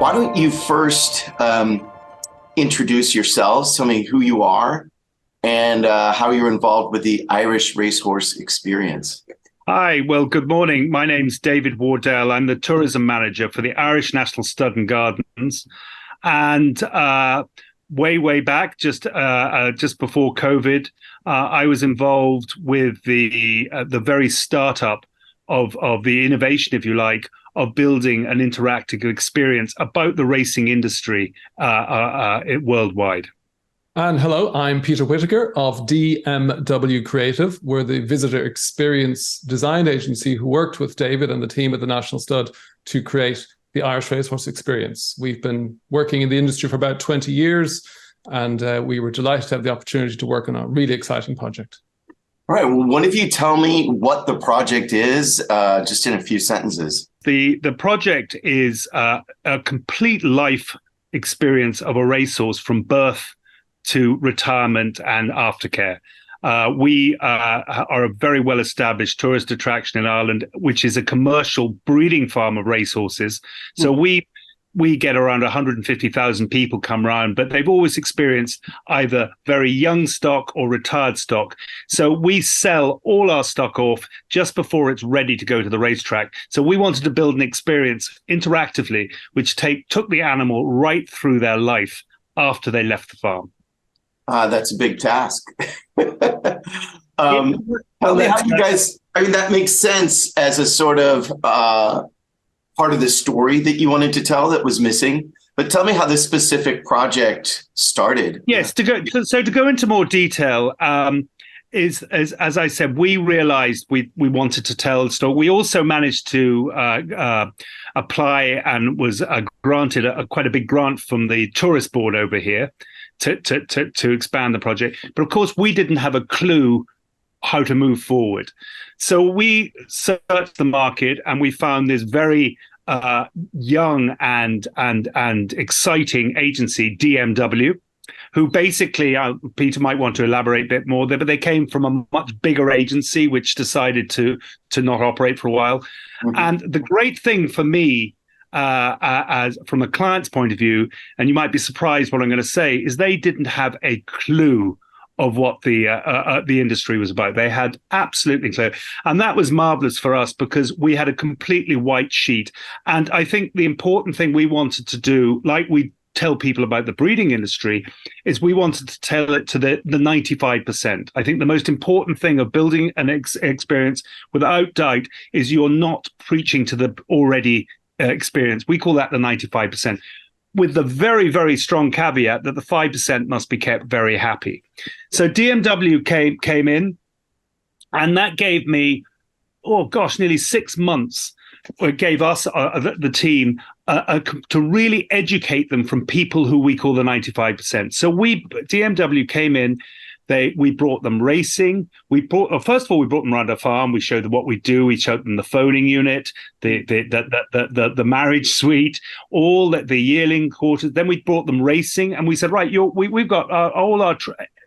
why don't you first introduce yourselves, tell me who you are and how you're involved with the Irish Racehorse Experience. Hi, well, good morning. My name's David Wardell. I'm the tourism manager for the Irish National Stud and Gardens. And way back, just before COVID, I was involved with the very startup of the innovation, if you like, of building an interactive experience about the racing industry worldwide. And hello, I'm Peter Whitaker of DMW Creative. We're the visitor experience design agency who worked with David and the team at the National Stud to create the Irish Racehorse Experience. We've been working in the industry for about 20 years, and we were delighted to have the opportunity to work on a really exciting project. All right, well, one of you tell me what the project is, just in a few sentences. The project is a complete life experience of a racehorse from birth to retirement and aftercare. We are a very well-established tourist attraction in Ireland, which is a commercial breeding farm of racehorses. So we get around 150,000 people come around, but they've always experienced either very young stock or retired stock. So we sell all our stock off just before it's ready to go to the racetrack. So we wanted to build an experience interactively, which took the animal right through their life after they left the farm. That's a big task. Tell me how you guys, I mean, that makes sense as a sort of part of the story that you wanted to tell that was missing. But tell me how this specific project started. Yes, to go into more detail, as I said, we realized we wanted to tell the story. We also managed to apply and was granted quite a big grant from the tourist board over here to expand the project. But of course, we didn't have a clue how to move forward. So we searched the market and we found this very young and exciting agency, DMW, who basically, Peter might want to elaborate a bit more there, but they came from a much bigger agency which decided to not operate for a while. Mm-hmm. And the great thing for me, as from a client's point of view, and you might be surprised what I'm going to say, is they didn't have a clue of what the industry was about. They had absolutely clear. And that was marvelous for us because we had a completely white sheet. And I think the important thing we wanted to do, like we tell people about the breeding industry, is we wanted to tell it to the 95%. I think the most important thing of building an experience, without doubt, is you're not preaching to the already experience. We call that the 95%. With the very, very strong caveat that the 5% must be kept very happy. So DMW came in, and that gave me, nearly 6 months. It gave us, the team, to really educate them from people who we call the 95%. So DMW came in. We brought them racing. First of all, we brought them around our farm. We showed them what we do. We showed them the phoning unit, the marriage suite, all the yearling quarters. Then we brought them racing, and we said, right, we've got all our.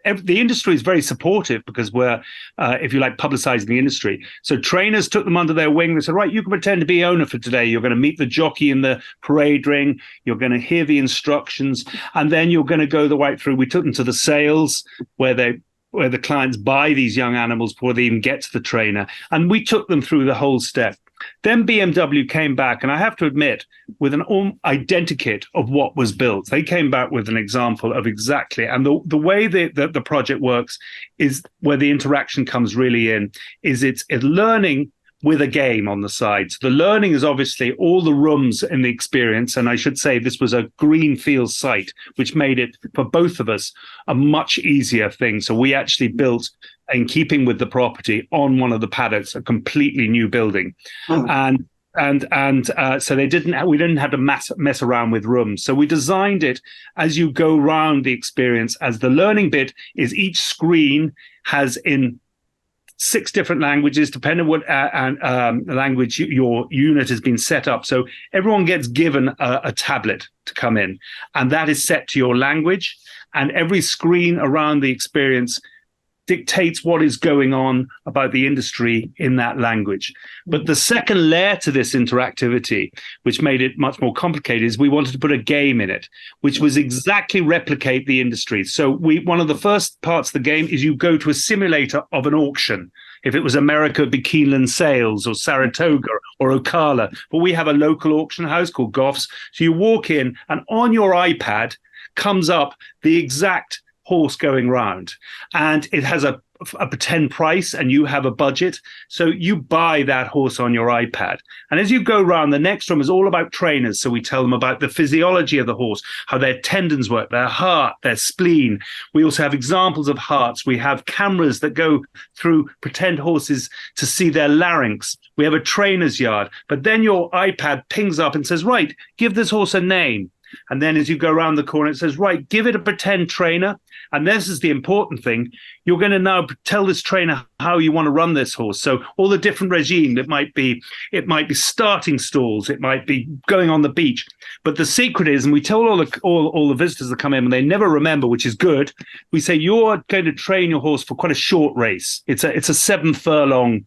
The industry is very supportive because we're, if you like, publicizing the industry. So trainers took them under their wing. They said, right, you can pretend to be owner for today. You're going to meet the jockey in the parade ring. You're going to hear the instructions, and then you're going to go the way through. We took them to the sales where the clients buy these young animals before they even get to the trainer. And we took them through the whole step. Then BMW came back, and I have to admit, with an identikit of what was built. They came back with an example of exactly, and the way the project works is where the interaction comes really in, is it's learning with a game on the side. So the learning is obviously all the rooms in the experience, and I should say this was a greenfield site, which made it, for both of us, a much easier thing. So we actually built, in keeping with the property, on one of the paddocks, a completely new building. And so we didn't have to mess around with rooms. So we designed it as you go around the experience, as the learning bit is each screen has in 6 different languages, depending on what language your unit has been set up. So everyone gets given a tablet to come in, and that is set to your language. And every screen around the experience dictates what is going on about the industry in that language. But the second layer to this interactivity, which made it much more complicated, is we wanted to put a game in it, which was exactly replicate the industry. So one of the first parts of the game is you go to a simulator of an auction. If it was America, it'd be Keeneland Sales or Saratoga or Ocala. But we have a local auction house called Goffs. So you walk in and on your iPad comes up the exact horse going round, and it has a pretend price and you have a budget, so you buy that horse on your iPad. And as you go round, the next room is all about trainers, so we tell them about the physiology of the horse, how their tendons work, their heart, their spleen. We also have examples of hearts. We have cameras that go through pretend horses to see their larynx. We have a trainer's yard, but then your iPad pings up and says, right, give this horse a name. And then as you go around the corner, it says, right, give it a pretend trainer. And this is the important thing. You're going to now tell this trainer how you want to run this horse. So all the different regime, it might be starting stalls, it might be going on the beach. But the secret is, and we tell all the visitors that come in, and they never remember, which is good. We say, you're going to train your horse for quite a short race. It's a 7 furlong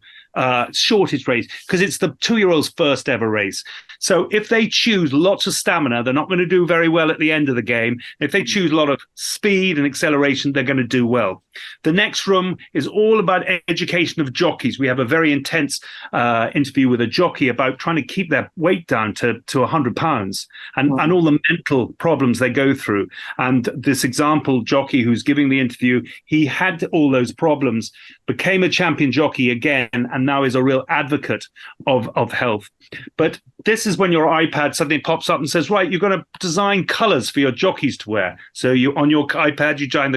shortage race, because it's the 2-year-old's first ever race. So if they choose lots of stamina, they're not going to do very well at the end of the game. If they choose a lot of speed and acceleration, they're going to do well. The next room is all about education of jockeys. We have a very intense interview with a jockey about trying to keep their weight down to 100 pounds and all the mental problems they go through. And this example jockey who's giving the interview, he had all those problems, became a champion jockey again, and now is a real advocate of health. But this is when your iPad suddenly pops up and says, right, you're going to design colors for your jockeys to wear. So on your iPad, you design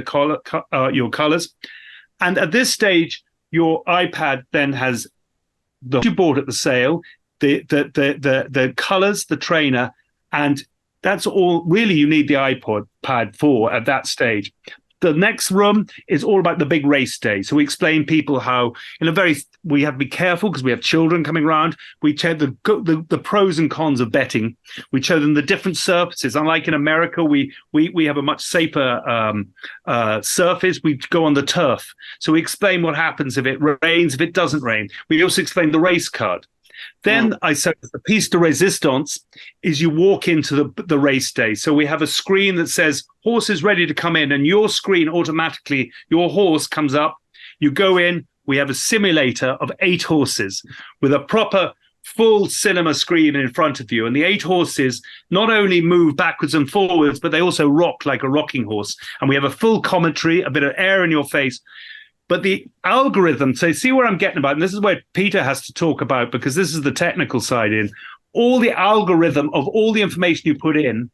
your colors. And at this stage, your iPad then has the you bought at the sale, the colors, the trainer, and that's all really you need the iPad for at that stage. The next room is all about the big race day. So we explain people how, we have to be careful because we have children coming around. We show the pros and cons of betting. We show them the different surfaces. Unlike in America, we have a much safer surface. We go on the turf. So we explain what happens if it rains, if it doesn't rain. We also explain the race card. Then I said the piece de resistance is you walk into the race day. So we have a screen that says horse is ready to come in, and your screen automatically, your horse comes up. You go in. We have a simulator of 8 horses with a proper full cinema screen in front of you. And the 8 horses not only move backwards and forwards, but they also rock like a rocking horse. And we have a full commentary, a bit of air in your face. But the algorithm, so see where I'm getting about, and this is where Peter has to talk about, because this is the technical side in, all the algorithm of all the information you put in,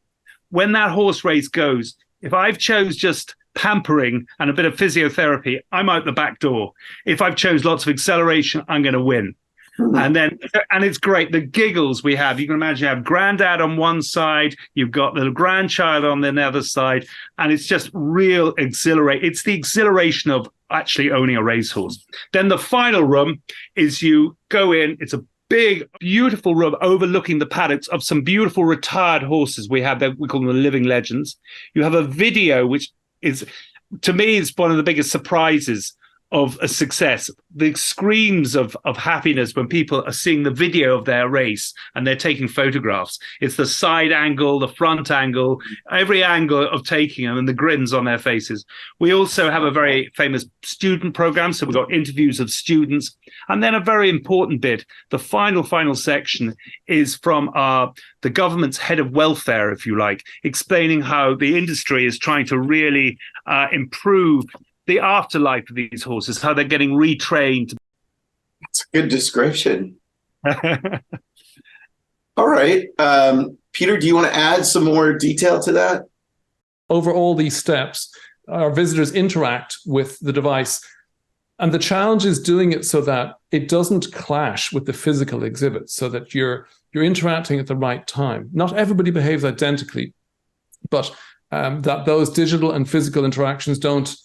when that horse race goes, if I've chose just pampering and a bit of physiotherapy, I'm out the back door. If I've chose lots of acceleration, I'm going to win. And it's great. The giggles we have, you can imagine you have granddad on one side, you've got the grandchild on the other side, and it's just real exhilarate. It's the exhilaration of actually owning a racehorse. Then the final room is you go in, it's a big, beautiful room overlooking the paddocks of some beautiful retired horses we have. We call them the living legends. You have a video, which is, to me, it's one of the biggest surprises of a success. The screams of happiness when people are seeing the video of their race and they're taking photographs. It's the side angle, the front angle, every angle of taking them, and the grins on their faces. We also have a very famous student program. So we've got interviews of students. And then a very important bit, the final section is from the government's head of welfare, if you like, explaining how the industry is trying to really improve the afterlife of these horses, how they're getting retrained. That's a good description. All right. Peter, do you want to add some more detail to that? Over all these steps, our visitors interact with the device. And the challenge is doing it so that it doesn't clash with the physical exhibit, so that you're interacting at the right time. Not everybody behaves identically, but that those digital and physical interactions don't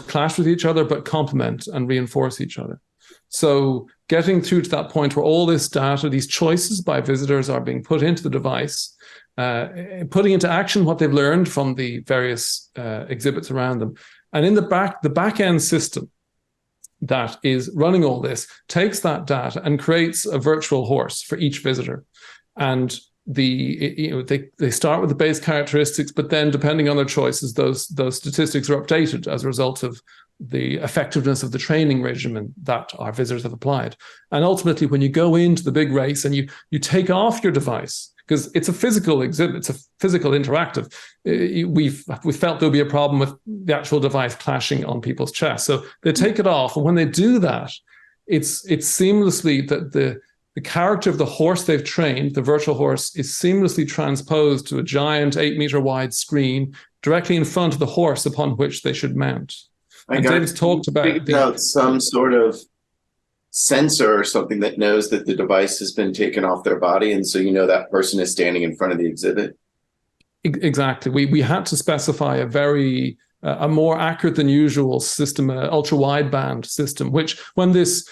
clash with each other, but complement and reinforce each other. So getting through to that point where all this data, these choices by visitors are being put into the device, putting into action what they've learned from the various exhibits around them, And in the back end system that is running all this takes that data and creates a virtual horse for each visitor. And they start with the base characteristics, but then depending on their choices, those statistics are updated as a result of the effectiveness of the training regimen that our visitors have applied. And ultimately, when you go into the big race and you take off your device, because it's a physical exhibit, it's a physical interactive. We felt there'll be a problem with the actual device clashing on people's chests. So they take it off. And when they do that, it's seamlessly that the character of the horse they've trained, the virtual horse, is seamlessly transposed to a giant 8-meter wide screen directly in front of the horse upon which they should mount. And David's talked about some sort of sensor or something that knows that the device has been taken off their body, and so that person is standing in front of the exhibit. Exactly. We had to specify a more accurate than usual system, ultra wideband system, which when this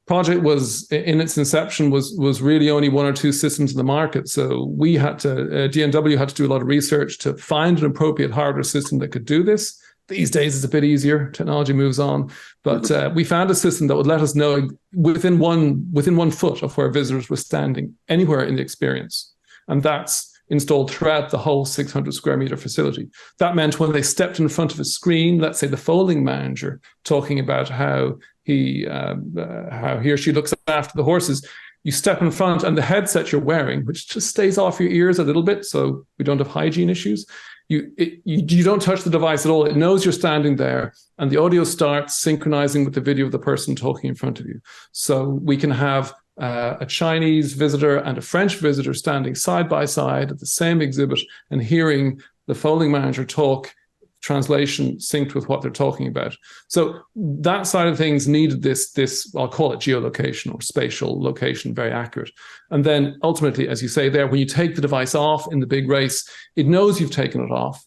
project was in its inception was really only one or two systems in the market. So we had to D&W had to do a lot of research to find an appropriate hardware system that could do this. These days it's a bit easier. Technology moves on, but we found a system that would let us know within one foot of where visitors were standing anywhere in the experience, and that's installed throughout the whole 600 square meter facility. That meant when they stepped in front of a screen, let's say the foaling manager talking about how he or she looks after the horses, you step in front and the headset you're wearing, which just stays off your ears a little bit so we don't have hygiene issues. You don't touch the device at all. It knows you're standing there, and the audio starts synchronizing with the video of the person talking in front of you. So we can have a Chinese visitor and a French visitor standing side by side at the same exhibit and hearing the foaling manager talk, translation synced with what they're talking about. So that side of things needed this I'll call it geolocation or spatial location, very accurate. And then ultimately, as you say there, when you take the device off in the big race, it knows you've taken it off,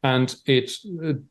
and it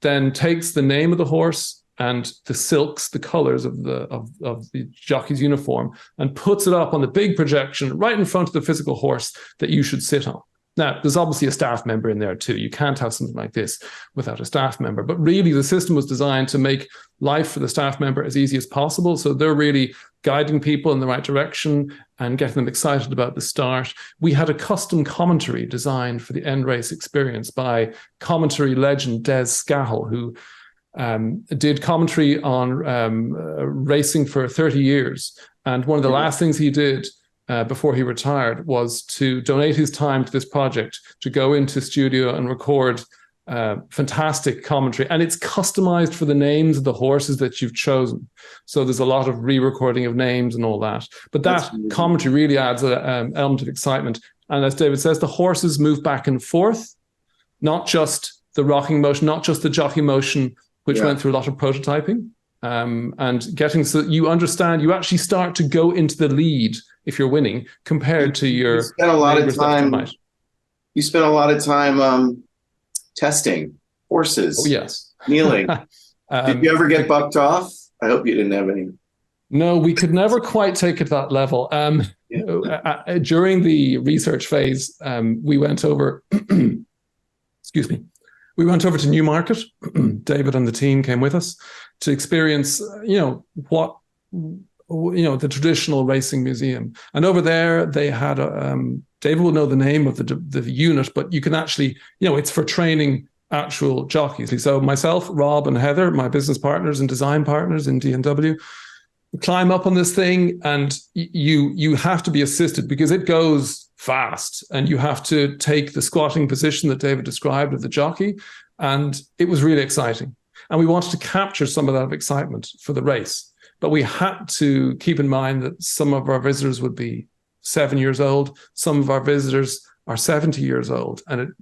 then takes the name of the horse and the silks, the colors of the jockey's uniform, and puts it up on the big projection right in front of the physical horse that you should sit on. Now, there's obviously a staff member in there too. You can't have something like this without a staff member. But really, the system was designed to make life for the staff member as easy as possible. So they're really guiding people in the right direction and getting them excited about the start. We had a custom commentary designed for the end race experience by commentary legend Des Scahill, who did commentary on racing for 30 years. And one of the last things he did before he retired was to donate his time to this project, to go into studio and record fantastic commentary. And it's customized for the names of the horses that you've chosen. So there's a lot of re-recording of names and all that. But that commentary really adds an element of excitement. And as David says, the horses move back and forth, not just the rocking motion, not just the jockey motion, which went through a lot of prototyping. And getting so you understand, you actually start to go into the lead if you're winning compared to your. You spent a lot of time testing horses. Oh yes, kneeling. Did you ever get bucked off? I hope you didn't have any. No, we could never quite take it to that level. During the research phase, we went over. Excuse me. We went over to Newmarket. David and the team came with us to experience, the traditional racing museum. And over there, they had David will know the name of the unit, but you can actually, it's for training actual jockeys. So myself, Rob, and Heather, my business partners and design partners in D&W, climb up on this thing, and you have to be assisted because it goes fast, and you have to take the squatting position that David described of the jockey, and it was really exciting. And we wanted to capture some of that excitement for the race, but we had to keep in mind that some of our visitors would be 7 years old, some of our visitors are 70 years old, and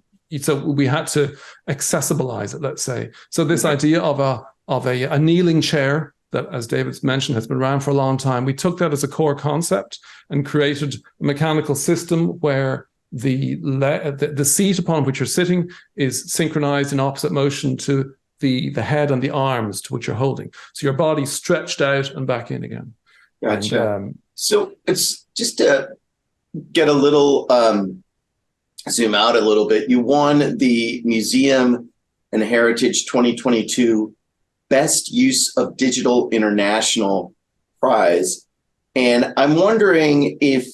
so we had to accessibilize it, let's say. So this idea of a kneeling chair that, as David's mentioned, has been around for a long time. We took that as a core concept and created a mechanical system where the seat upon which you're sitting is synchronized in opposite motion to the head and the arms to which you're holding. So your body's stretched out and back in again. Gotcha. And, so it's just to get a little, zoom out a little bit. You won the Museum and Heritage 2022 Best Use of Digital International Prize. And I'm wondering if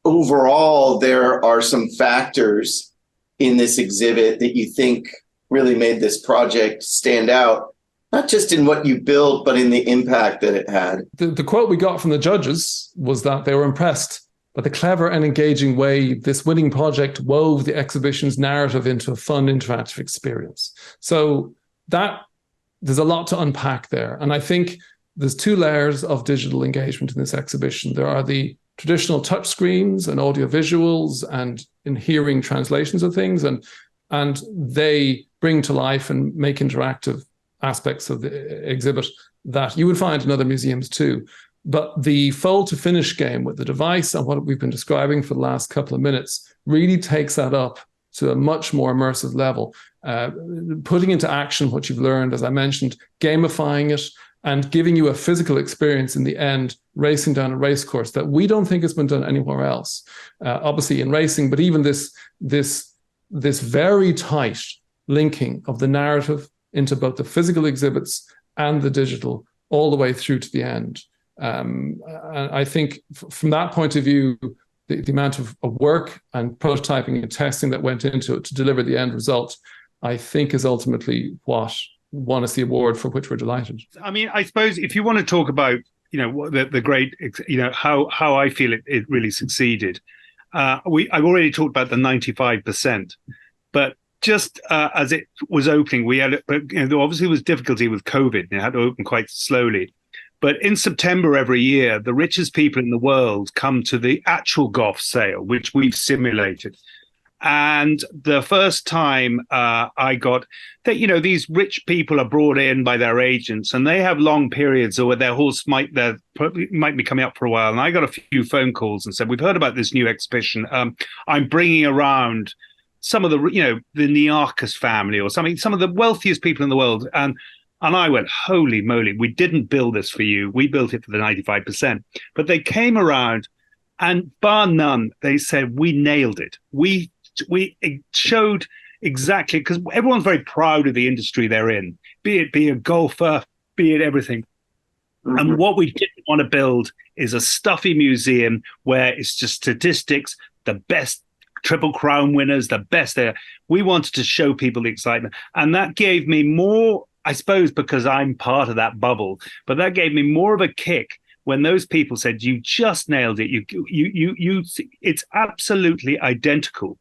overall there are some factors in this exhibit that you think really made this project stand out, not just in what you built, but in the impact that it had. The quote we got from the judges was that they were impressed by the clever and engaging way this winning project wove the exhibition's narrative into a fun, interactive experience. So that there's a lot to unpack there. And I think there's two layers of digital engagement in this exhibition. There are the traditional touch screens and audio visuals and in hearing translations of things, and they bring to life and make interactive aspects of the exhibit that you would find in other museums too. But the fold to finish game with the device and what we've been describing for the last couple of minutes really takes that up to a much more immersive level, putting into action what you've learned, as I mentioned, gamifying it and giving you a physical experience in the end, racing down a race course that we don't think has been done anywhere else. Obviously in racing, but even this very tight linking of the narrative into both the physical exhibits and the digital all the way through to the end. And I think from that point of view, the amount of work and prototyping and testing that went into it to deliver the end result, I think is ultimately what won us the award, for which we're delighted. I mean, I suppose if you want to talk about, the great, how I feel it really succeeded, I've already talked about the 95%, but just as it was opening, we had, there obviously was difficulty with COVID, and it had to open quite slowly. But in September every year, the richest people in the world come to the actual Gough sale, which we've simulated. And the first time I got that, these rich people are brought in by their agents, and they have long periods or their horse might be coming up for a while. And I got a few phone calls and said, "We've heard about this new exhibition. I'm bringing around some of the, the Niarchos family or something, some of the wealthiest people in the world." And I went, "Holy moly, we didn't build this for you. We built it for the 95%. But they came around, and bar none, they said, "We nailed it. We showed exactly," because everyone's very proud of the industry they're in, be it a golfer, be it everything. Mm-hmm. And what we didn't want to build is a stuffy museum where it's just statistics, the best Triple Crown winners, the best there. We wanted to show people the excitement. And that gave me more, I suppose, because I'm part of that bubble, but that gave me more of a kick when those people said, "You just nailed it. It's absolutely identical."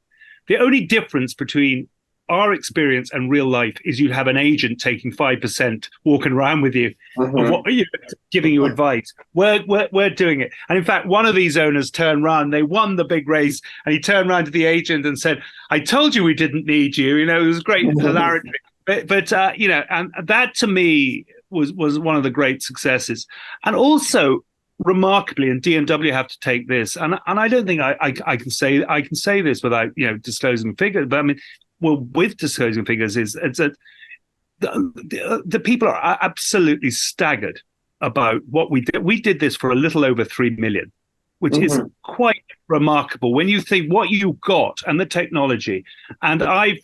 The only difference between our experience and real life is you'd have an agent taking 5%, walking around with you, mm-hmm. Giving you advice. We're doing it. And in fact, one of these owners turned around, they won the big race, and he turned around to the agent and said, "I told you we didn't need you." It was great hilarity. But and that to me was one of the great successes. And also, remarkably, and DMW have to take this, and I don't think I can say this without disclosing figures, but I mean, well, with disclosing figures is that the people are absolutely staggered about what we did. We did this for a little over 3 million, which mm-hmm. is quite remarkable when you think what you got and the technology. And I've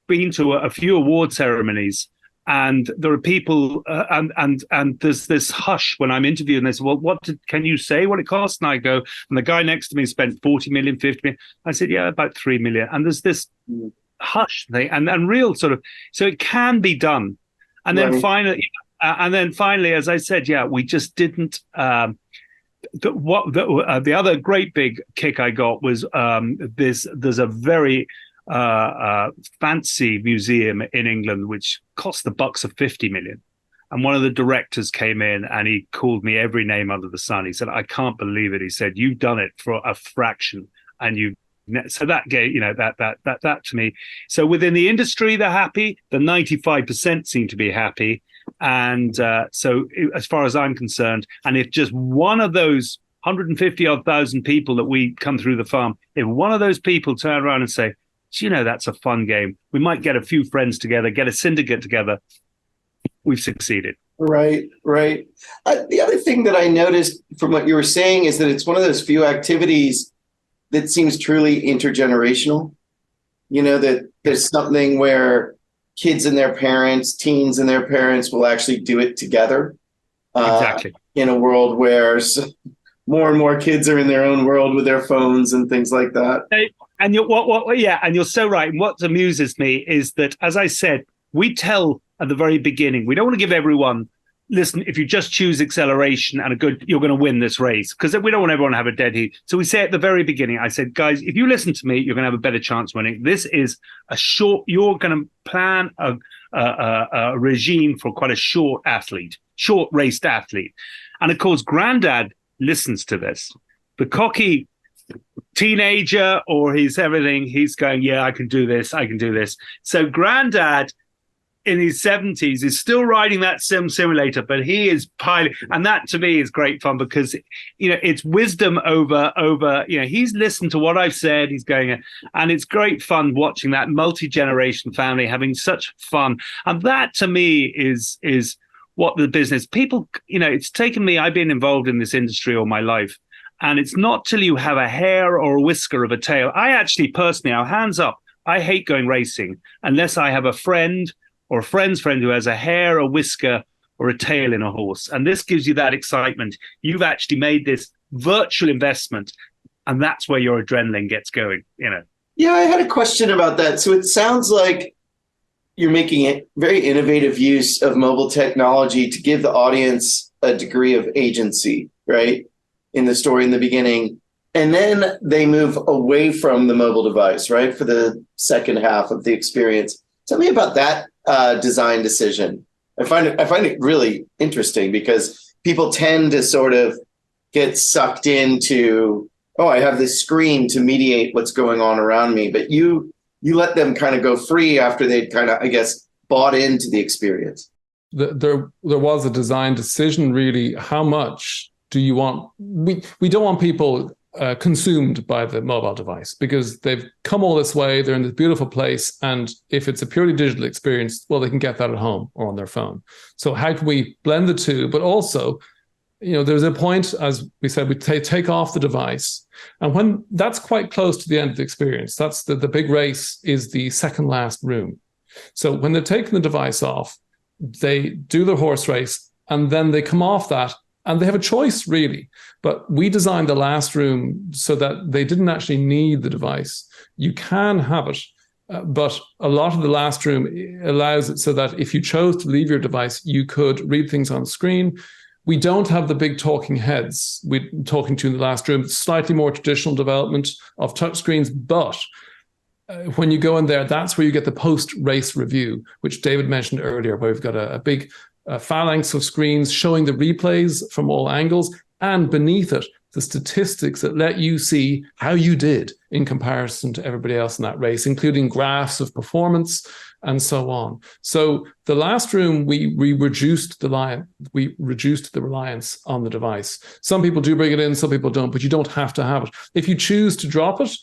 been to a few award ceremonies, and there are people and there's this hush when I'm interviewing this. "Well, can you say what it costs?" And I go, and the guy next to me spent 40 million, 50 million. I said, "Yeah, about 3 million." And there's this hush thing and real sort of, so it can be done. And then finally, as I said, we just didn't. The other great big kick I got was there's a very fancy museum in England which cost the bucks of 50 million, and one of the directors came in and he called me every name under the sun. He said, "I can't believe it." He said, "You've done it for a fraction," and so that gave that to me. So within the industry they're happy, the 95% seem to be happy, and so as far as I'm concerned, and if just one of those 150,000 people that we come through the farm, if one of those people turn around and say, "That's a fun game. We might get a few friends together, get a syndicate together," we've succeeded. Right. The other thing that I noticed from what you were saying is that it's one of those few activities that seems truly intergenerational. That there's something where kids and their parents, teens and their parents will actually do it together. Exactly. In a world where more and more kids are in their own world with their phones and things like that. And you're so right. And what amuses me is that, as I said, we tell at the very beginning, we don't want to give everyone, listen, if you just choose acceleration and you're going to win this race, because we don't want everyone to have a dead heat. So we say at the very beginning, I said, guys, if you listen to me, you're going to have a better chance winning. This is you're going to plan a regime for quite a short raced athlete. And of course, Grandad listens to this. The cocky teenager, or he's everything, he's going, yeah, I can do this. So Grandad in his 70s is still riding that simulator, but he is piloting. And that to me is great fun because, it's wisdom over, he's listened to what I've said, he's going, and it's great fun watching that multi-generation family having such fun. And that to me is what the business people, it's taken me, I've been involved in this industry all my life. And it's not till you have a hair or a whisker of a tail. I actually personally, our hands up, I hate going racing unless I have a friend or a friend's friend who has a hair, a whisker, or a tail in a horse. And this gives you that excitement. You've actually made this virtual investment, and that's where your adrenaline gets going, Yeah, I had a question about that. So it sounds like you're making a very innovative use of mobile technology to give the audience a degree of agency, right? In the story in the beginning. And then they move away from the mobile device, right? For the second half of the experience. Tell me about that design decision. I find it really interesting because people tend to sort of get sucked into, I have this screen to mediate what's going on around me. But you let them kind of go free after they'd kind of, I guess, bought into the experience. There was a design decision, really. How much do you want? We don't want people consumed by the mobile device because they've come all this way. They're in this beautiful place. And if it's a purely digital experience, well, they can get that at home or on their phone. So how can we blend the two? But also, there's a point, as we said, we take off the device. And when that's quite close to the end of the experience, that's the big race is the second last room. So when they're taking the device off, they do their horse race and then they come off that. And they have a choice, really. But we designed the last room so that they didn't actually need the device. You can have it, but a lot of the last room allows it so that if you chose to leave your device, you could read things on the screen. We don't have the big talking heads we're talking to in the last room. It's slightly more traditional development of touchscreens, but when you go in there, that's where you get the post-race review, which David mentioned earlier, where we've got a big phalanx of screens showing the replays from all angles, and beneath it, the statistics that let you see how you did in comparison to everybody else in that race, including graphs of performance and so on. So the last room, we reduced the reliance on the device. Some people do bring it in, some people don't, but you don't have to have it. If you choose to drop it,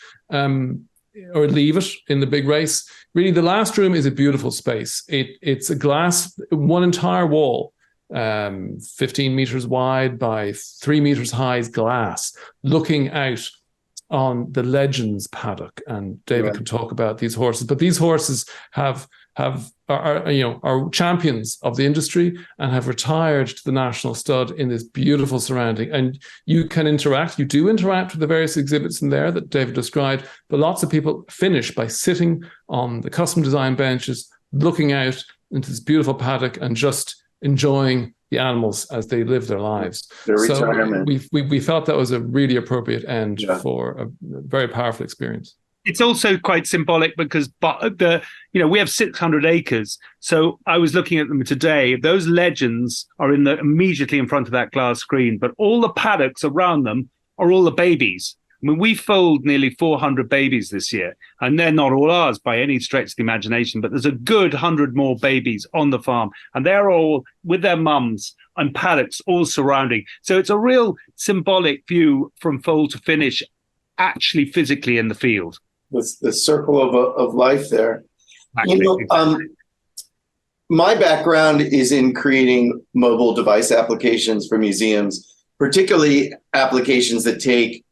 or leave it in the big race. Really, the last room is a beautiful space. It's a glass, one entire wall, 15 meters wide by 3 meters high is glass, looking out on the Legends paddock. And David can talk about these horses, but these horses are champions of the industry and have retired to the National Stud in this beautiful surrounding. And you do interact with the various exhibits in there that David described, but lots of people finish by sitting on the custom design benches, looking out into this beautiful paddock and just enjoying the animals as they live their lives. Retirement. We felt that was a really appropriate end for a very powerful experience. It's also quite symbolic because we have 600 acres. So I was looking at them today. Those Legends are immediately in front of that glass screen, but all the paddocks around them are all the babies. I mean, we foaled nearly 400 babies this year, and they're not all ours by any stretch of the imagination, but there's a good 100 more babies on the farm, and they're all with their mums and paddocks all surrounding. So it's a real symbolic view from foal to finish, actually physically in the field. The circle of life there. Exactly. My background is in creating mobile device applications for museums, particularly applications that take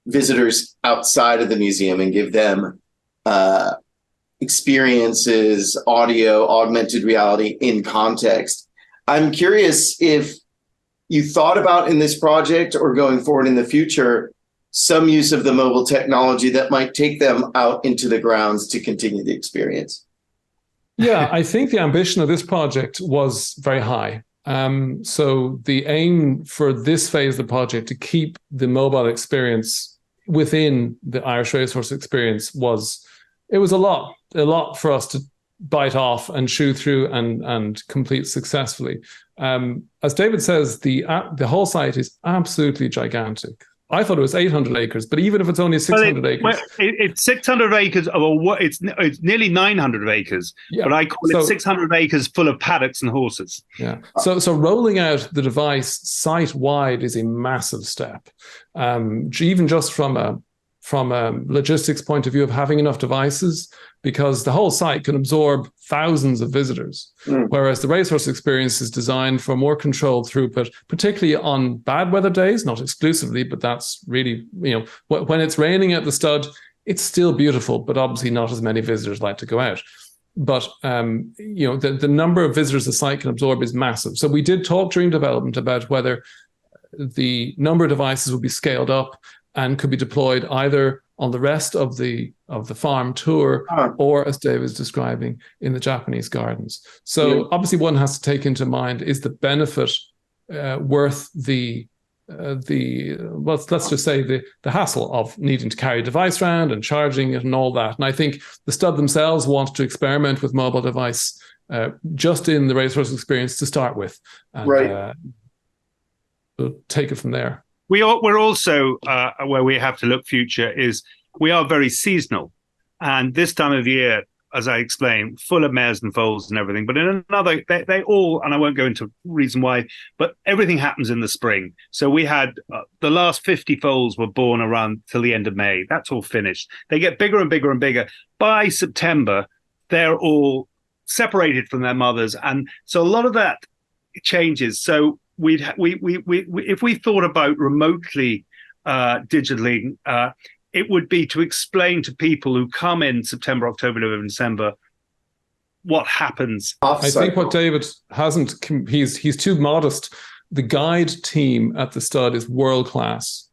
visitors outside of the museum and give them experiences, audio, augmented reality in context. I'm curious if you thought about in this project or going forward in the future, some use of the mobile technology that might take them out into the grounds to continue the experience. Yeah, I think the ambition of this project was very high. So the aim for this phase of the project to keep the mobile experience within the Irish Racehorse experience was a lot for us to bite off and chew through and complete successfully. As David says, the whole site is absolutely gigantic. I thought it was 800 acres, but even if it's only 600 acres. It's 600 acres, it's nearly 900 acres, yeah, but I call it 600 acres full of paddocks and horses. Yeah. So rolling out the device site-wide is a massive step. Even just from a logistics point of view of having enough devices, because the whole site can absorb thousands of visitors, whereas the racehorse experience is designed for more controlled throughput, particularly on bad weather days, not exclusively, but that's really, when it's raining at the stud, it's still beautiful, but obviously not as many visitors like to go out. But, the number of visitors the site can absorb is massive. So we did talk during development about whether the number of devices would be scaled up and could be deployed either on the rest of the farm tour or, as Dave was describing, in the Japanese gardens. So obviously one has to take into mind, is the benefit worth let's just say the hassle of needing to carry a device around and charging it and all that. And I think the stud themselves want to experiment with mobile device just in the racehorse experience to start with. And, we'll take it from there. We're also, where we have to look future, is we are very seasonal. And this time of year, as I explained, full of mares and foals and everything. But in another, they all, and I won't go into reason why, but everything happens in the spring. So we had the last 50 foals were born around till the end of May. That's all finished. They get bigger and bigger and bigger. By September, they're all separated from their mothers. And so a lot of that changes. So if we thought about remotely digitally, it would be to explain to people who come in September, October, November, December what happens. I think what David hasn't, he's too modest. The guide team at the stud is world class.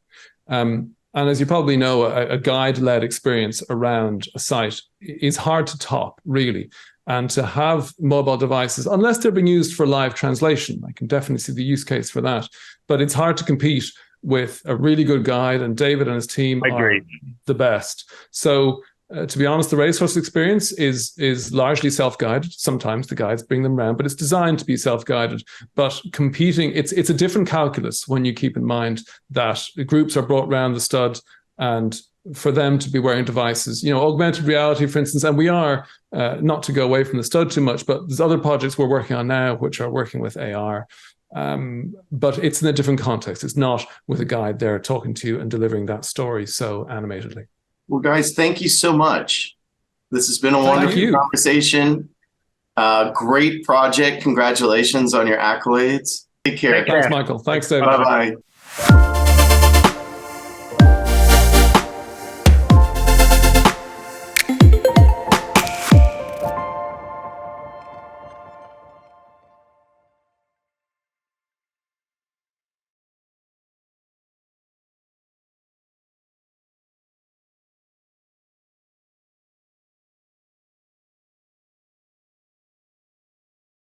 And as you probably know, a guide-led experience around a site is hard to top, really. And to have mobile devices, unless they're being used for live translation, I can definitely see the use case for that. But it's hard to compete with a really good guide, and David and his team are the best. So to be honest, the racehorse experience is largely self-guided. Sometimes the guides bring them around, but it's designed to be self-guided. But competing, it's a different calculus when you keep in mind that groups are brought around the stud and for them to be wearing devices, augmented reality, for instance, and we are, not to go away from the stud too much, but there's other projects we're working on now which are working with AR. But it's in a different context. It's not with a guide there talking to you and delivering that story so animatedly. Well, guys, thank you so much. This has been a wonderful conversation. Great project. Congratulations on your accolades. Take care. Thanks, Michael. Thanks, David. Bye-bye.